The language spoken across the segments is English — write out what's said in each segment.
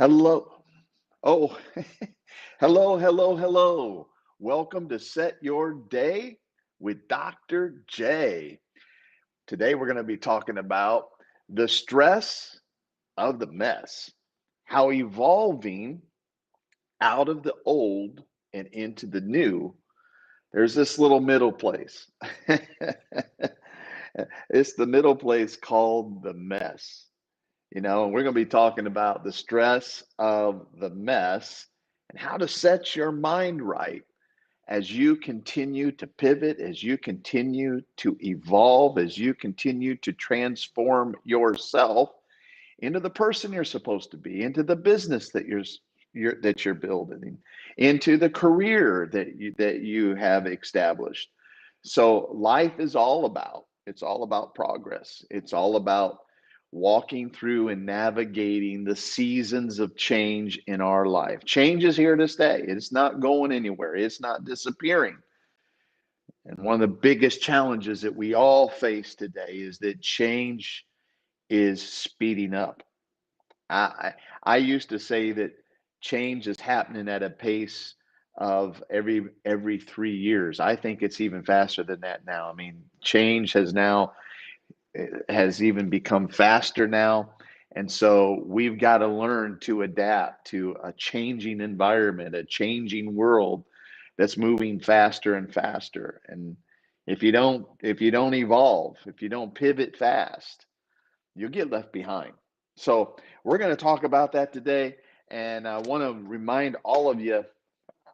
Hello. Oh, hello. Welcome to Set Your Day with Dr. J. Today we're going to be talking about the stress of the mess, how evolving out of the old and into the new, there's this little middle place. It's the middle place called the mess. And we're going to be talking about the stress of the mess and how to set your mind right as you continue to pivot, as you continue to evolve, as you continue to transform yourself into the person you're supposed to be, into the business that you're building, into the career that you have established. So life is all about it's all about progress. It's all about walking through and navigating the seasons of change in our life. Change is here to stay. It's not going anywhere. It's not disappearing. And one of the biggest challenges that we all face today is that change is speeding up. I used to say that change is happening at a pace of every 3 years. I think it's even faster than that now. I mean, change has even become faster now. And so we've got to learn to adapt to a changing environment, a changing world that's moving faster and faster. And if you don't evolve, if you don't pivot fast, you'll get left behind. So we're going to talk about that today. And I want to remind all of you,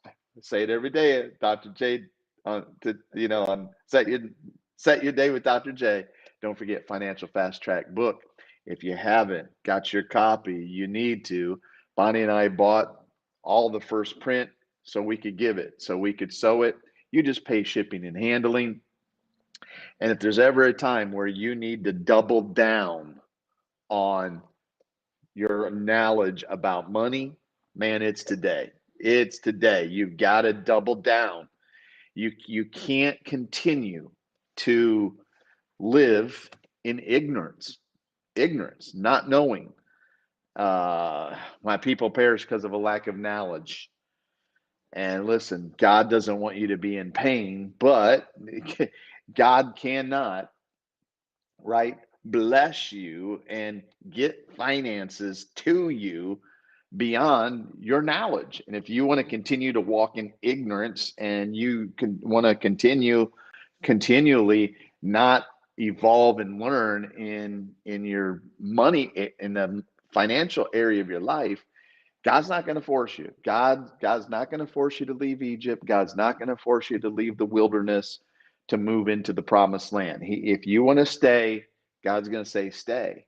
I say it every day, Dr. J, on set your day with Dr. J. Don't forget Financial Fast Track book. If you haven't got your copy, you need to. Bonnie and I bought all the first print so we could give it, so we could sew it. You just pay shipping and handling. And if there's ever a time where you need to double down on your knowledge about money, man, it's today. It's today. You've got to double down. You can't continue to live in ignorance, not knowing. My people perish because of a lack of knowledge. And listen, God doesn't want you to be in pain, but God cannot, right, bless you and get finances to you beyond your knowledge. And if you want to continue to walk in ignorance and you can want to continually not evolve and learn in your money in the financial area of your life, God's not going to force you. God's not going to force you to leave Egypt. God's not going to force you to leave the wilderness to move into the promised land. If you want to stay, God's going to say stay.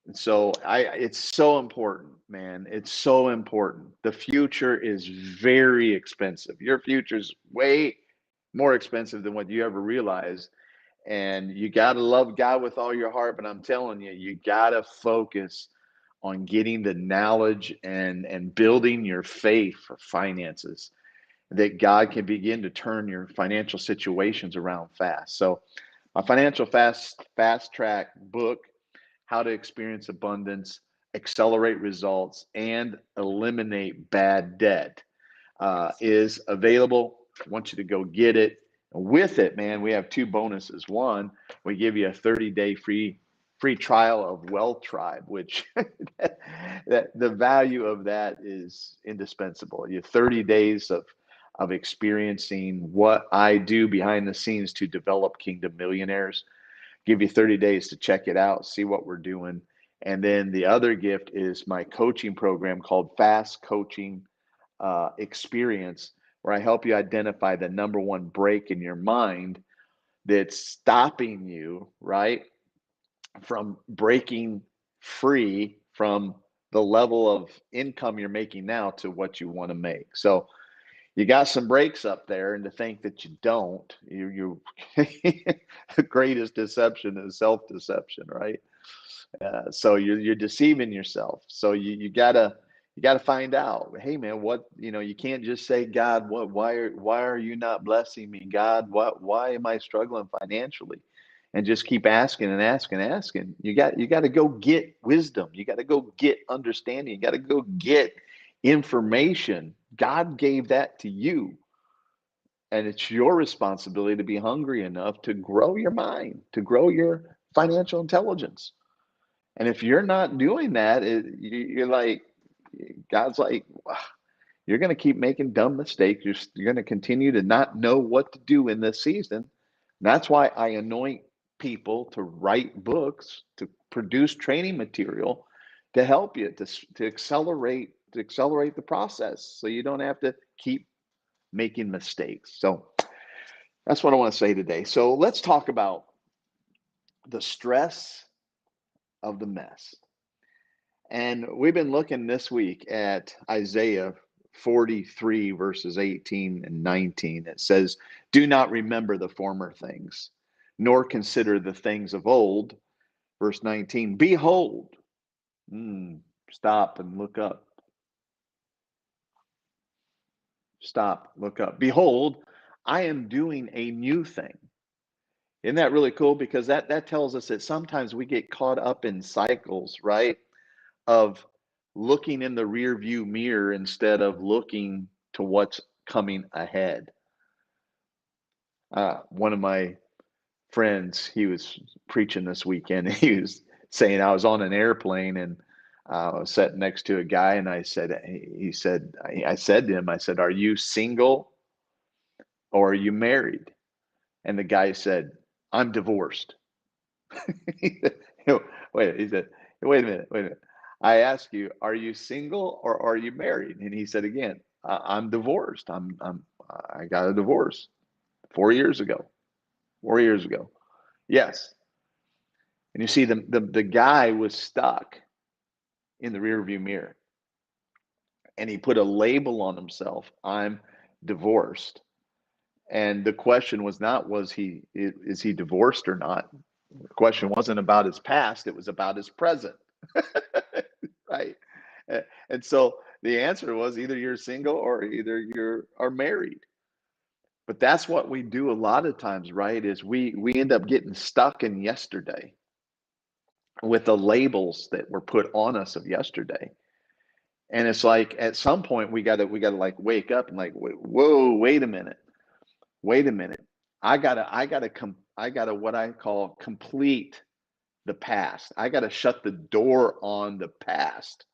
And so it's so important, man. It's so important. The future is very expensive. Your future is way more expensive than what you ever realized. And you got to love God with all your heart. But I'm telling you, you got to focus on getting the knowledge and building your faith for finances that God can begin to turn your financial situations around fast. So my financial fast track book, How to Experience Abundance, Accelerate Results, and Eliminate Bad Debt, is available. I want you to go get it. With it, man, we have two bonuses. One, we give you a 30-day free trial of Wealth Tribe, which that the value of that is indispensable. You have 30 days of experiencing what I do behind the scenes to develop Kingdom Millionaires. Give you 30 days to check it out, see what we're doing. And then the other gift is my coaching program called Fast Coaching Experience, where I help you identify the number one break in your mind that's stopping you, right, from breaking free from the level of income you're making now to what you want to make. So you got some breaks up there, and to think that you don't, you the greatest deception is self-deception, right? So you're deceiving yourself. So you gotta find out. Hey man, what you can't just say, God, why are you not blessing me? God, why am I struggling financially? and just keep asking and asking and asking. You got to go get wisdom. You got to go get understanding. You got to go get information. God gave that to you. And it's your responsibility to be hungry enough to grow your mind, to grow your financial intelligence. And if you're not doing that, you're like, God's like, "Wow, you're going to keep making dumb mistakes. You're going to continue to not know what to do in this season." And that's why I anoint people to write books, to produce training material, to help you to accelerate the process, so you don't have to keep making mistakes. So that's what I want to say today. So let's talk about the stress of the mess. And we've been looking this week at Isaiah 43, verses 18 and 19. It says, "Do not remember the former things, nor consider the things of old." Verse 19, "Behold," stop and look up. Stop, look up. "Behold, I am doing a new thing." Isn't that really cool? Because that tells us that sometimes we get caught up in cycles, right? Of looking in the rear view mirror instead of looking to what's coming ahead. One of my friends, he was preaching this weekend. He was saying, I was on an airplane and I was sitting next to a guy, and I said, I said to him, I said, "Are you single or are you married?" And the guy said, "I'm divorced." He said, wait, he said, wait a minute. "I ask you, are you single or are you married?" And he said again, I'm divorced. I got a divorce 4 years ago. 4 years ago. Yes. And you see, the guy was stuck in the rearview mirror, and he put a label on himself. I'm divorced. And the question was not, is he divorced or not? The question wasn't about his past, it was about his present. Right? And so the answer was, either you're single or either you are married. But that's what we do a lot of times, right? Is we end up getting stuck in yesterday with the labels that were put on us of yesterday. And it's like, at some point we gotta like wake up and like, whoa, wait a minute. Wait a minute. I gotta what I call complete the past. I gotta shut the door on the past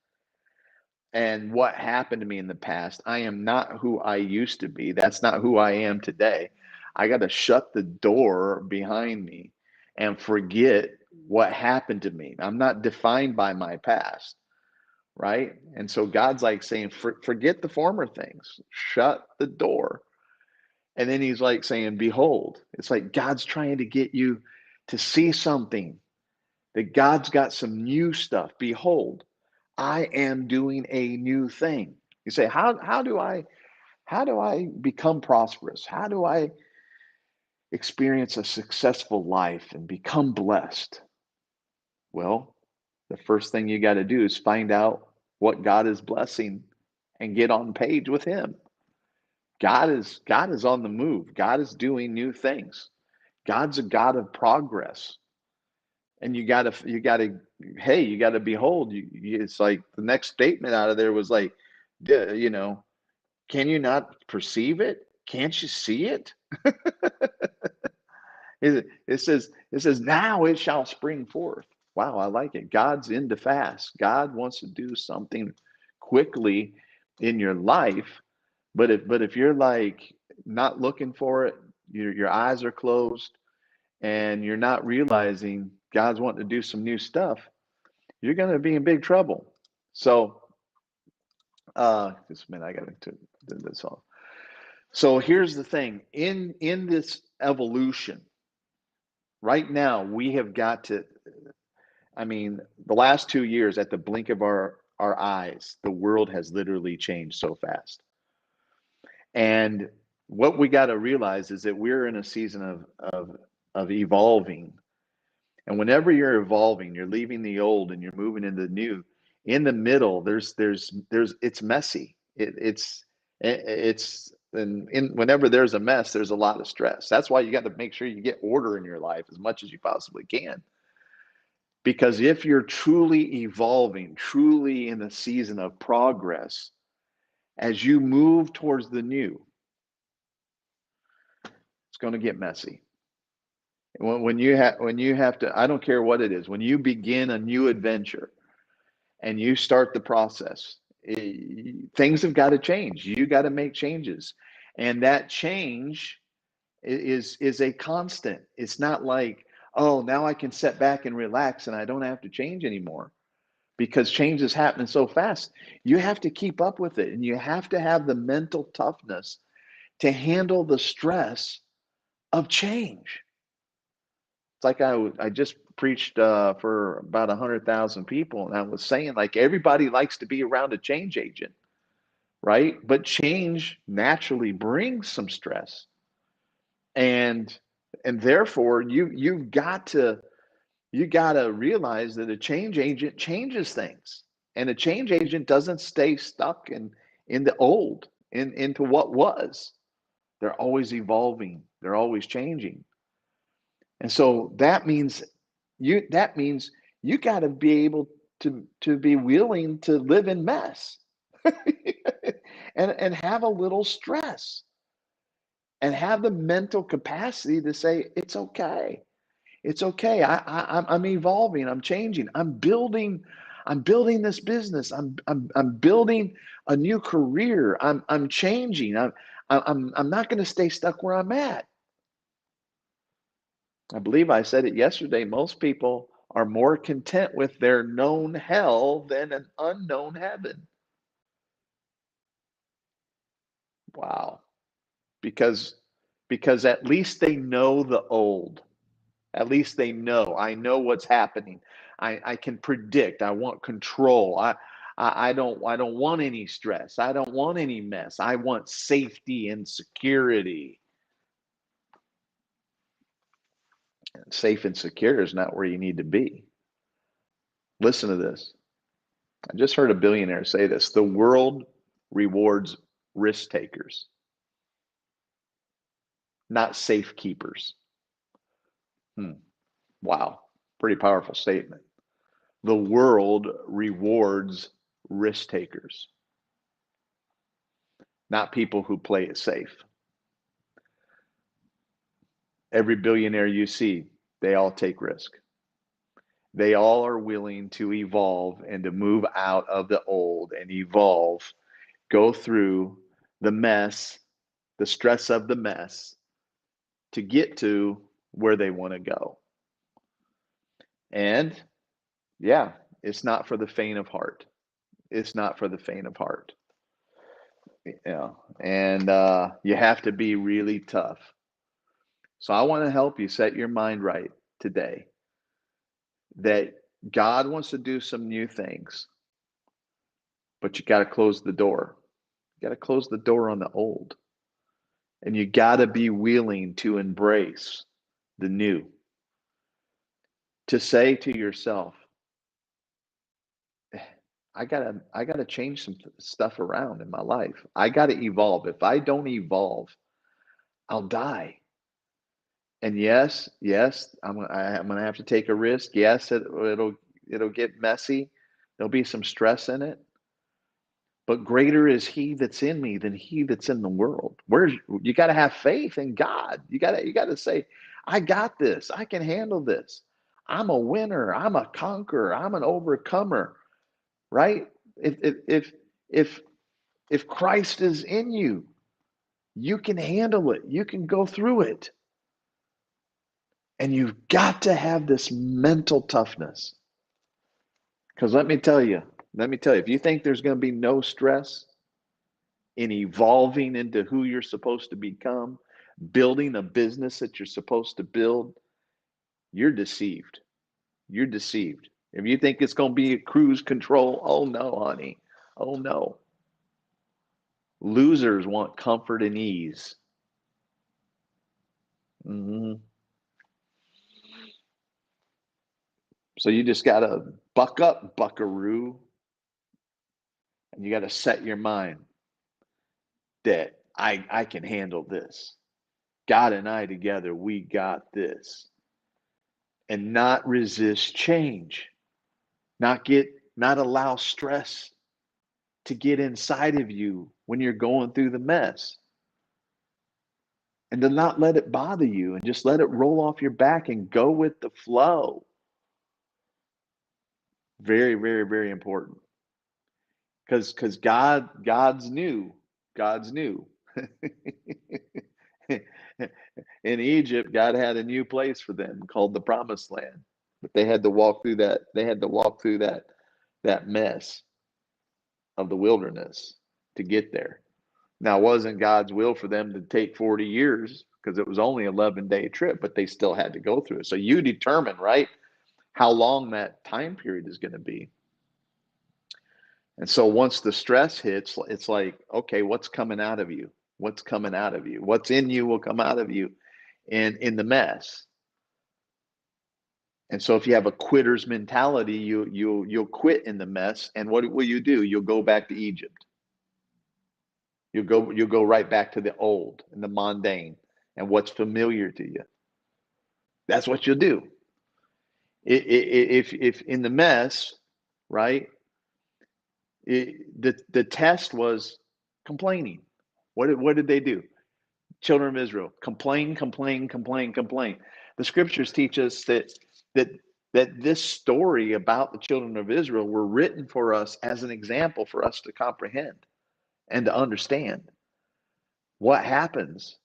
and what happened to me in the past. I am not who I used to be. That's not who I am today. I got to shut the door behind me and forget what happened to me. I'm not defined by my past, right? And so God's like saying, forget the former things, shut the door. And then he's like saying, behold. It's like God's trying to get you to see something, that God's got some new stuff. Behold, I am doing a new thing. You say, how do I become prosperous? How do I experience a successful life and become blessed? Well, the first thing you got to do is find out what God is blessing and get on page with him. God is on the move. God is doing new things. God's a God of progress. And you gotta behold. It's like the next statement out of there was like, you know, can you not perceive it? Can't you see it? It says, now it shall spring forth. Wow, I like it. God's into fast. God wants to do something quickly in your life. But if you're like not looking for it, your eyes are closed, and you're not realizing God's wanting to do some new stuff, you're going to be in big trouble. So, just a minute, I got to do this off. So here's the thing: in this evolution, right now we have got to. I mean, the last 2 years, at the blink of our eyes, the world has literally changed so fast. And what we got to realize is that we're in a season of evolving. And whenever you're evolving, you're leaving the old and you're moving into the new. In the middle, it's messy. It's And whenever there's a mess, there's a lot of stress. That's why you got to make sure you get order in your life as much as you possibly can. Because if you're truly evolving, truly in a season of progress, as you move towards the new, it's going to get messy. When you have to, I don't care what it is, when you begin a new adventure and you start the process, things have got to change. You got to make changes, and that change is a constant. It's not like, oh, now I can sit back and relax and I don't have to change anymore, because change is happening so fast. You have to keep up with it, and you have to have the mental toughness to handle the stress of change. It's like I just preached for about 100,000 people, and I was saying, like, everybody likes to be around a change agent, right? But change naturally brings some stress, and therefore you got to realize that a change agent changes things, and a change agent doesn't stay stuck in the old, into what was. They're always evolving. They're always changing. And so that means you got to be able to be willing to live in mess and have a little stress, and have the mental capacity to say it's okay. It's okay. I'm evolving. I'm changing. I'm building this business. I'm building a new career. I'm changing. I'm not going to stay stuck where I'm at. I believe I said it yesterday. Most people are more content with their known hell than an unknown heaven. Wow. Because because at least they know the old. At least they know. I know what's happening. I can predict. I want control. I don't want any stress. I don't want any mess. I want safety and security. And safe and secure is not where you need to be. Listen to this. I just heard a billionaire say this. The world rewards risk takers, not safe keepers. Hmm. Wow. Pretty powerful statement. The world rewards risk takers, not people who play it safe. Every billionaire you see, they all take risk. They all are willing to evolve and to move out of the old and evolve, go through the mess, the stress of the mess, to get to where they want to go. And yeah, it's not for the faint of heart. It's not for the faint of heart. Yeah. And you have to be really tough. So I want to help you set your mind right today that God wants to do some new things, but you got to close the door. You got to close the door on the old. And you got to be willing to embrace the new. To say to yourself, I gotta change some stuff around in my life. I gotta evolve. If I don't evolve, I'll die. And yes, I'm gonna have to take a risk. Yes, it'll get messy. There'll be some stress in it. But greater is He that's in me than he that's in the world. Where's You got to have faith in God. You got to say, I got this. I can handle this. I'm a winner. I'm a conqueror. I'm an overcomer. Right? If if if Christ is in you, you can handle it. You can go through it. And you've got to have this mental toughness. Because let me tell you, if you think there's going to be no stress in evolving into who you're supposed to become, building a business that you're supposed to build, you're deceived. You're deceived. If you think it's going to be a cruise control, oh no, honey. Oh no. Losers want comfort and ease. Mhm. So you just got to buck up, buckaroo, and you got to set your mind that I can handle this. God and I together, we got this. And not resist change, not allow stress to get inside of you when you're going through the mess, and to not let it bother you and just let it roll off your back and go with the flow. Very, very, very important. Because God's new. In Egypt, God had a new place for them called the Promised Land, but they had to walk through that. They had to walk through that mess of the wilderness to get there. Now, it wasn't God's will for them to take 40 years because it was only an 11-day trip, but they still had to go through it. So you determine, right, how long that time period is going to be. And so once the stress hits, it's like, okay, what's coming out of you? What's coming out of you? What's in you will come out of you in the mess. And so if you have a quitter's mentality, you'll quit in the mess. And what will you do? You'll go back to Egypt. You'll go right back to the old and the mundane and what's familiar to you. That's what you'll do. If in the mess, right? The test was complaining. What did they do? Children of Israel complain, complain, complain, complain. The scriptures teach us that this story about the children of Israel were written for us as an example for us to comprehend and to understand what happens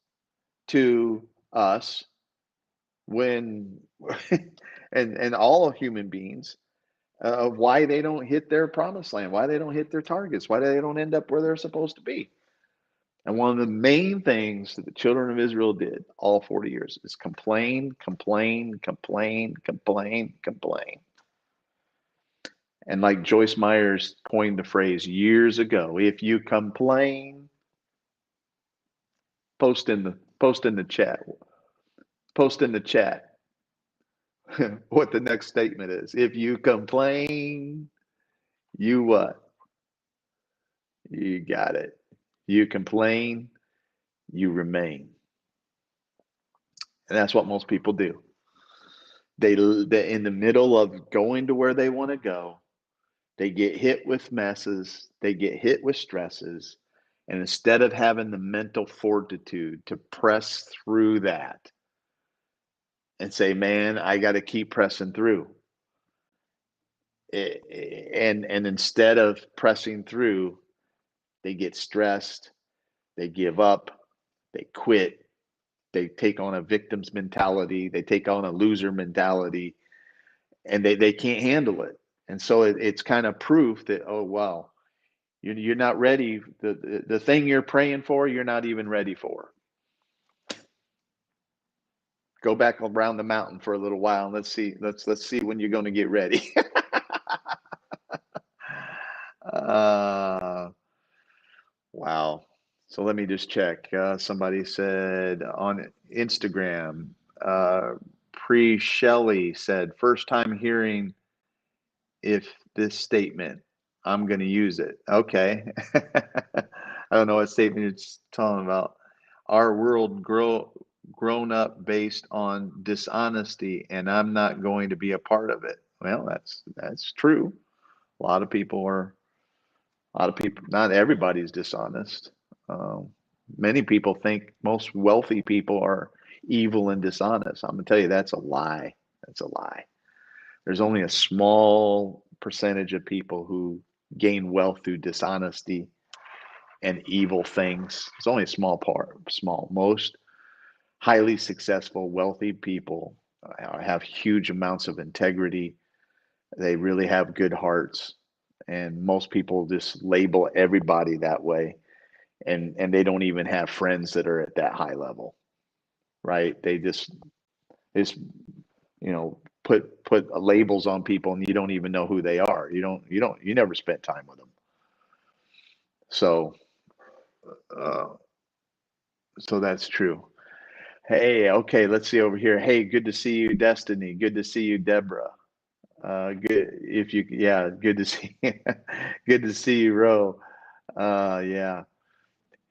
to us when and all human beings, why they don't hit their promised land, why they don't hit their targets, why they don't end up where they're supposed to be. And one of the main things that the children of Israel did all 40 years is complain, complain, complain, complain, complain. And like Joyce Myers coined the phrase years ago, if you complain, post in the chat. Post in the chat what the next statement is. If you complain, you what? You got it. You complain, you remain. And that's what most people do. They in the middle of going to where they want to go, they get hit with messes, they get hit with stresses, and instead of having the mental fortitude to press through that and say, man, I got to keep pressing through. And instead of pressing through, they get stressed, they give up, they quit, they take on a victim's mentality, they take on a loser mentality, and they can't handle it. And so it's kind of proof that, oh, wow, you're not ready. The thing you're praying for, you're not even ready for. Go back around the mountain for a little while and let's see when you're going to get ready. Wow. So let me just check. Somebody said on Instagram, Pre Shelley said, first time hearing if this statement, I'm going to use it. Okay. I don't know what statement it's talking about. Our world grown up based on dishonesty, and I'm not going to be a part of it. Well, that's true. A lot of people, not everybody's dishonest. Many people think most wealthy people are evil and dishonest. I'm going to tell you that's a lie. That's a lie. There's only a small percentage of people who gain wealth through dishonesty and evil things. It's only a small part, small. Most highly successful, wealthy people have huge amounts of integrity. They really have good hearts. And most people just label everybody that way. And they don't even have friends that are at that high level, right? They just put labels on people, and you don't even know who they are. You never spent time with them. So so that's true. Hey, okay, let's see over here. Hey, good to see you, Destiny. Good to see you, Deborah. Good good to see good to see you, Ro. Yeah.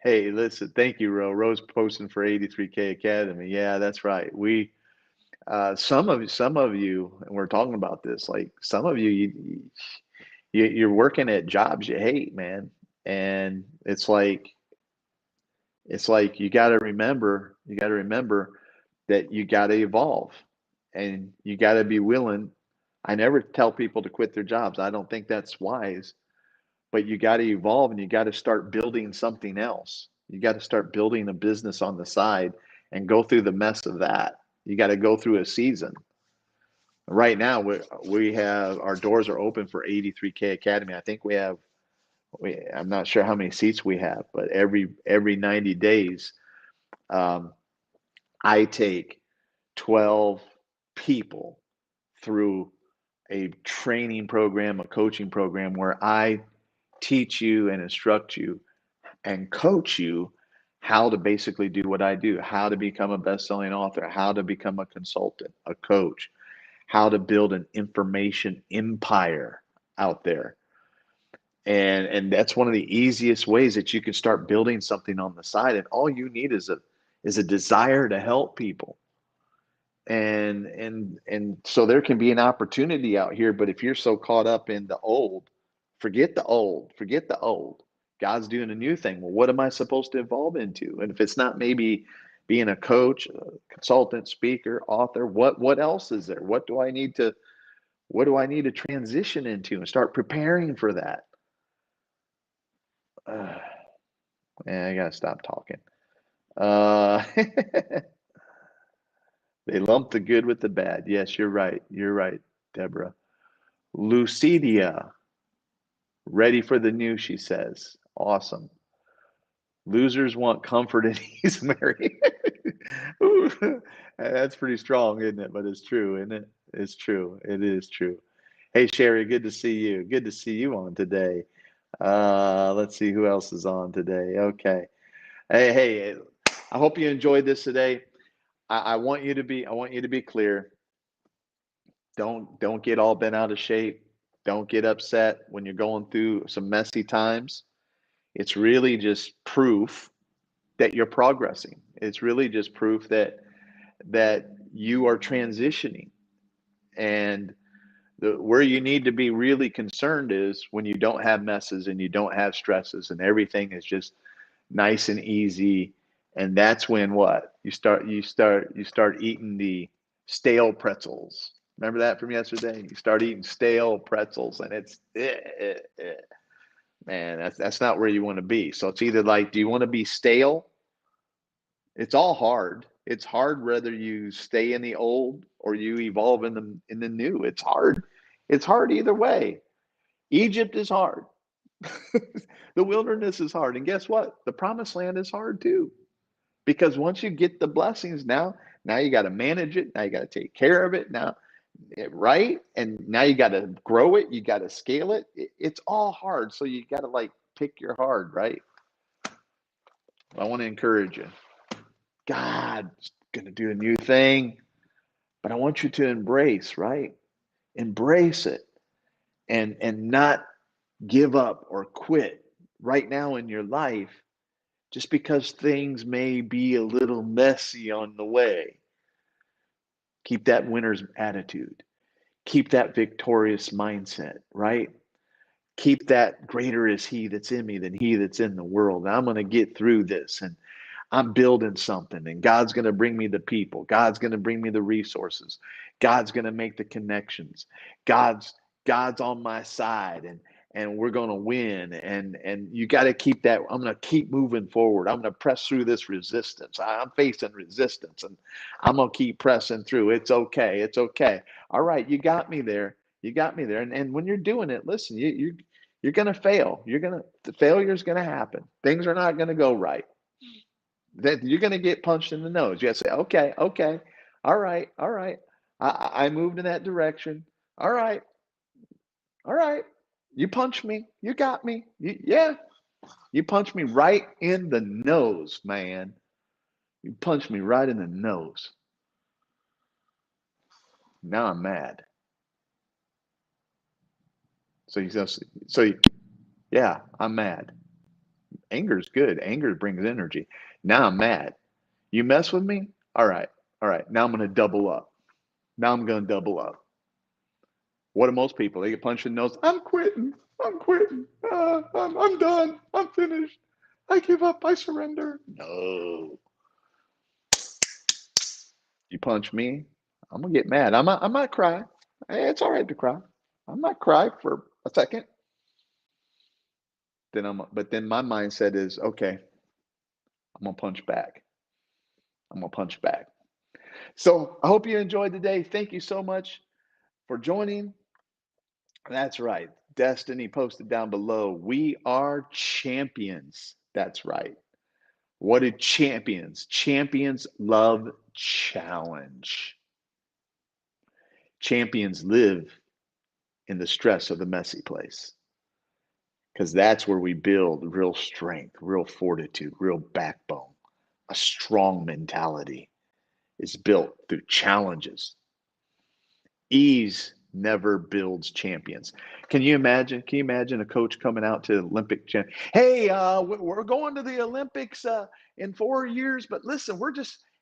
Hey, listen, thank you, Ro. Ro's posting for 83K Academy. Yeah, that's right. Some of you, and we're talking about this, like some of you, you're working at jobs you hate, man. And it's like you got to remember that you got to evolve and you got to be willing. I never tell people to quit their jobs. I don't think that's wise, but you got to evolve and you got to start building something else. You got to start building a business on the side and go through the mess of that. You got to go through a season. Right now, we have our doors are open for 83K Academy. I think I'm not sure how many seats we have, but every 90 days, um, I take 12 people through a training program, a coaching program where I teach you and instruct you and coach you how to basically do what I do, how to become a best-selling author, how to become a consultant, a coach, how to build an information empire out there. And that's one of the easiest ways that you can start building something on the side. And all you need is a desire to help people. And so there can be an opportunity out here, but if you're so caught up in the old, forget the old, forget the old. God's doing a new thing. Well, what am I supposed to evolve into? And if it's not maybe being a coach, a consultant, speaker, author, what else is there? What do I need to transition into and start preparing for that? Uh, Man, I gotta stop talking. Uh, they lump the good with the bad. Yes, you're right. You're right, Deborah. Lucidia, ready for the new, she says. Awesome. Losers want comfort and ease, Mary. Ooh, that's pretty strong, isn't it? But it's true, isn't it? It's true. It is true. Hey, Sherry, good to see you. Good to see you on today. Let's see who else is on today. Okay. Hey, I hope you enjoyed this today. I want you to be clear. Don't get all bent out of shape. Don't get upset when you're going through some messy times. It's really just proof that you're progressing. It's really just proof that you are transitioning. And where you need to be really concerned is when you don't have messes and you don't have stresses and everything is just nice and easy. And that's when what? You start eating the stale pretzels. Remember that from yesterday? You start eating stale pretzels and it's man, that's not where you want to be. So it's either like, do you want to be stale? It's all hard. It's hard whether you stay in the old or you evolve in the new. It's hard. It's hard either way. Egypt is hard. The wilderness is hard. And guess what? The promised land is hard too. Because once you get the blessings, now you got to manage it. Now you got to take care of it. Now, right? And now you got to grow it. You got to scale it. It's all hard. So you got to like pick your hard, right? I want to encourage you. God's going to do a new thing, but I want you to embrace, right? Embrace it and not give up or quit right now in your life just because things may be a little messy on the way. Keep that winner's attitude. Keep that victorious mindset, right? Keep that greater is he that's in me than he that's in the world. I'm going to get through this and I'm building something and God's going to bring me the people. God's going to bring me the resources. God's going to make the connections. God's God's on my side and we're going to win and you got to keep that. I'm going to keep moving forward. I'm going to press through this resistance. I'm facing resistance and I'm going to keep pressing through. It's okay. It's okay. All right, you got me there. You got me there. And when you're doing it, listen, you're going to fail. The failure is going to happen. Things are not going to go right. That you're going to get punched in the nose. You have to say, okay, okay, all right, all right. I moved in that direction. All right, all right. You punched me. You got me. Yeah, you punched me right in the nose, man. You punched me right in the nose. Now I'm mad. So you just, so you, yeah, I'm mad. Anger is good. Anger brings energy. Now I'm mad. You mess with me? All right. All right. Now I'm going to double up. Now I'm going to double up. What do most people? They get punched in the nose. I'm quitting. I'm quitting. I'm done. I'm finished. I give up. I surrender. No. You punch me, I'm gonna get mad. I might cry. Hey, it's all right to cry. I might cry for a second. But then my mindset is okay. I'm gonna punch back. I'm gonna punch back. So I hope you enjoyed today. Thank you so much for joining. That's right. Destiny posted down below. We are champions. That's right. What do champions? Champions love challenge. Champions live in the stress of the messy place because that's where we build real strength, real fortitude, real backbone. A strong mentality is built through challenges. Ease never builds champions. Can you imagine? Can you imagine a coach coming out to Olympic champ? Hey, we're going to the Olympics in 4 years, but listen,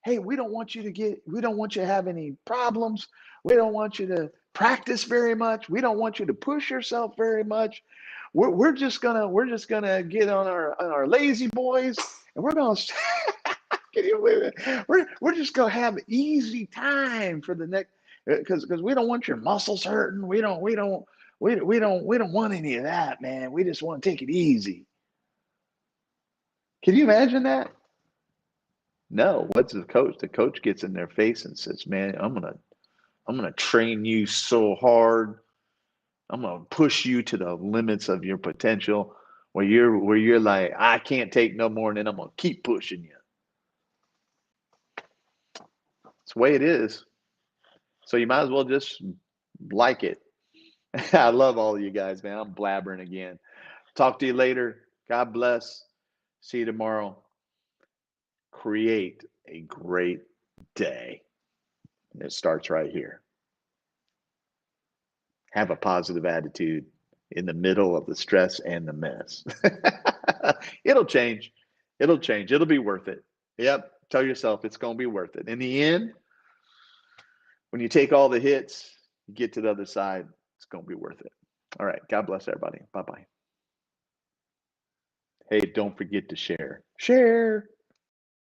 hey, we don't want you to have any problems. We don't want you to practice very much. We don't want you to push yourself very much. We're just gonna get on our lazy boys, and we're gonna. Can you believe it? We're just gonna have easy time for the next because we don't want your muscles hurting. We don't want any of that, man. We just want to take it easy. Can you imagine that? No. What's the coach? The coach gets in their face and says, "Man, I'm gonna train you so hard. I'm gonna push you to the limits of your potential, where you're like, I can't take no more, and then I'm gonna keep pushing you." It's the way it is. So you might as well just like it. I love all of you guys, man. I'm blabbering again. Talk to you later. God bless. See you tomorrow. Create a great day. It starts right here. Have a positive attitude in the middle of the stress and the mess. It'll change. It'll change. It'll be worth it. Yep. Tell yourself it's going to be worth it. In the end, when you take all the hits, you get to the other side, it's going to be worth it. All right. God bless everybody. Bye-bye. Hey, don't forget to share. Share.